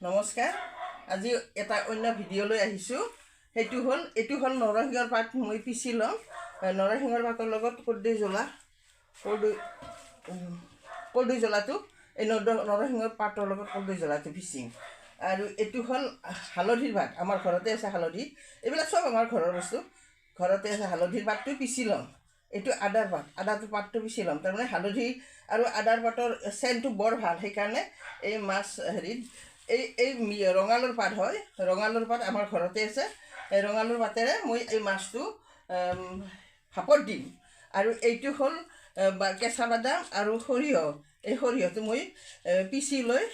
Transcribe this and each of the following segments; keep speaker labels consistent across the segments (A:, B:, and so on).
A: নমস্কাৰ আজি এটা অন্য ভিডিঅ' লৈ আহিছো এটো হল নৰসিংহৰ পাত মই পিছি লম নৰসিংহৰ পাতৰ লগত কলদৈ জ্বলাটো এই নৰসিংহৰ পাতৰ লগত কলদৈ জ্বলাটো পিছিম আৰু এটো হল হালধিৰ পাত আমাৰ ঘৰতে আছে হালধি এইবিলাক সব আমাৰ ঘৰৰ বস্তু ঘৰতে আছে হালধিৰ পাতটো পিছি লম এটো আদাৰ পাতটো পিছি লম তাৰ মানে হালধি আৰু আদাৰ পাতৰ সেন্টটো বৰ ভাল সেই কাৰণে এই মাছ হেৰি এই ৰঙালৰ পাত হয় ৰঙালৰ পাত আমাৰ ঘৰতে আছে এই ৰঙালৰ পাতেৰে মই এই মাছটো ভাপত দিম আৰু এইটো হল কেঁচা বাদাম আৰু সৰিয়হ এই সৰিয়হটো মই পিছি লৈ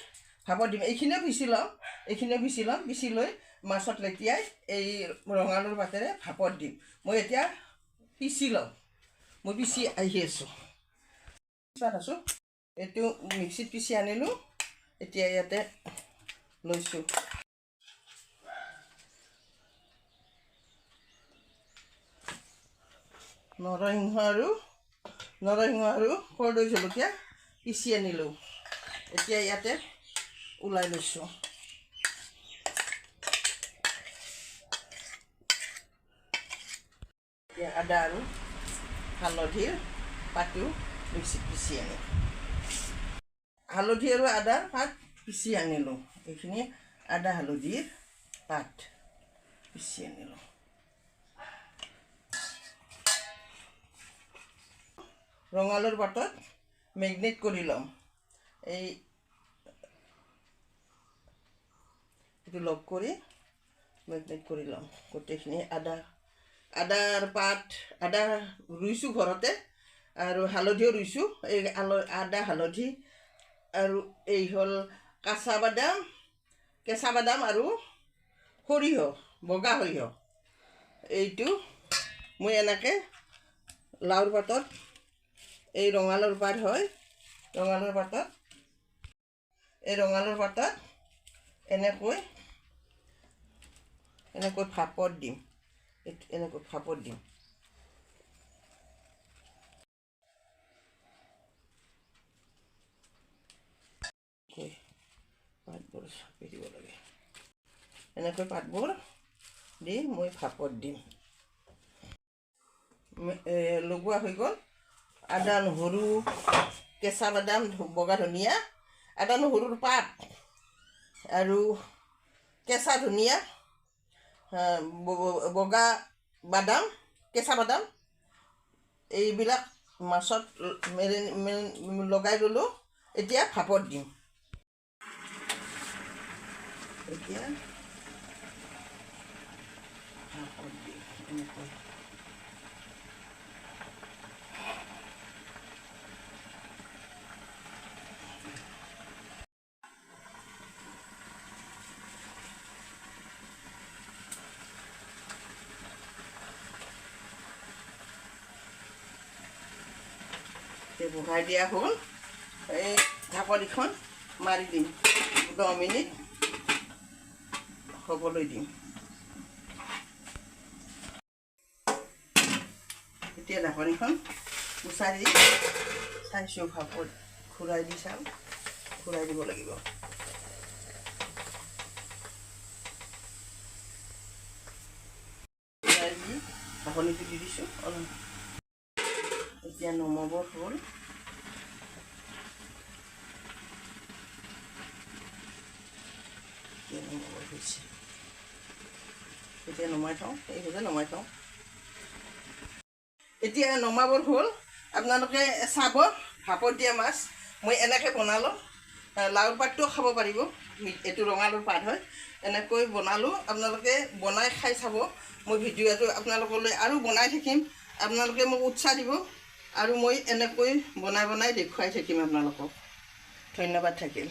A: ভাপত দিম এইখিনিও পিছি লম পিছি লৈ মাছত লেটিয়াই এই ৰঙালৰ পাতেৰে ভাপত দিম মই এতিয়া পিছি লম মই পিছি আহি আছো এইটো মিক্সিত পিছি আনিলোঁ এতিয়া ইয়াতে লৈছোঁ নৰসিংহ আৰু কলদৈ জলকীয়া পিছি আনিলোঁ এতিয়া ইয়াতে ওলাই লৈছোঁ এতিয়া আদা আৰু হালধিৰ পাতো মিক্সিত পিছি আনিলোঁ হালধি আৰু আদাৰ পাত পিছি আনিলোঁ এইখিনি আদা হালধিৰ পাত পিছি আনিলোঁ ৰঙালৰ পাতত মেগনেট কৰি ল'ম এইটো লগ কৰি মেগনেট কৰি ল'ম গোটেইখিনি আদাৰ পাত আদা ৰুইছোঁ ঘৰতে আৰু হালধিও ৰুইছোঁ এই আদা হালধি আৰু এই হল কেঁচা বাদাম আৰু সৰিয়হ বগা সৰিয়হ এইটো মই এনেকৈ লাওৰ পাতত এই ৰঙালৰ পাত হয় ৰঙালৰ পাতত এনেকৈ ভাপত দিম পাতবোৰ চাপি দিব লাগে এনেকৈ পাতবোৰ দি মই ভাপত দিম লগোৱা হৈ গ'ল আদা নহৰু কেঁচা বাদাম বগা ধনিয়া আদা নহৰুৰ পাত আৰু কেঁচা ধনিয়া বগা বাদাম কেঁচা বাদাম এইবিলাক মাছত লগাই ল'লোঁ এতিয়া ভাপত দিম এনেকৈ বহাই দিয়া হ'ল এই ঢাকনিখন মাৰি দিম 10 মিনিট হ'বলৈ দিম এতিয়া ঢাকনিখন উচাই দি চাইছোঁ ভাপত ঘূৰাই দিব লাগিব ঘূৰাই দি ঢাকনিটো দি দিছোঁ এতিয়া নমাব হ'ল এতিয়া নমাই থওঁ এতিয়া নমাবৰ হ'ল আপোনালোকে চাব ভাপত দিয়া মাছ মই এনেকৈ বনালোঁ লাওৰ পাতটোও খাব পাৰিব এইটো ৰঙালৰ পাত হয় এনেকৈ বনালোঁ আপোনালোকে বনাই খাই চাব মই ভিডিঅ'টো আপোনালোকলৈ আৰু বনাই থাকিম আপোনালোকে মোক উৎসাহ দিব আৰু মই এনেকৈ বনাই দেখুৱাই থাকিম আপোনালোকক ধন্যবাদ থাকিল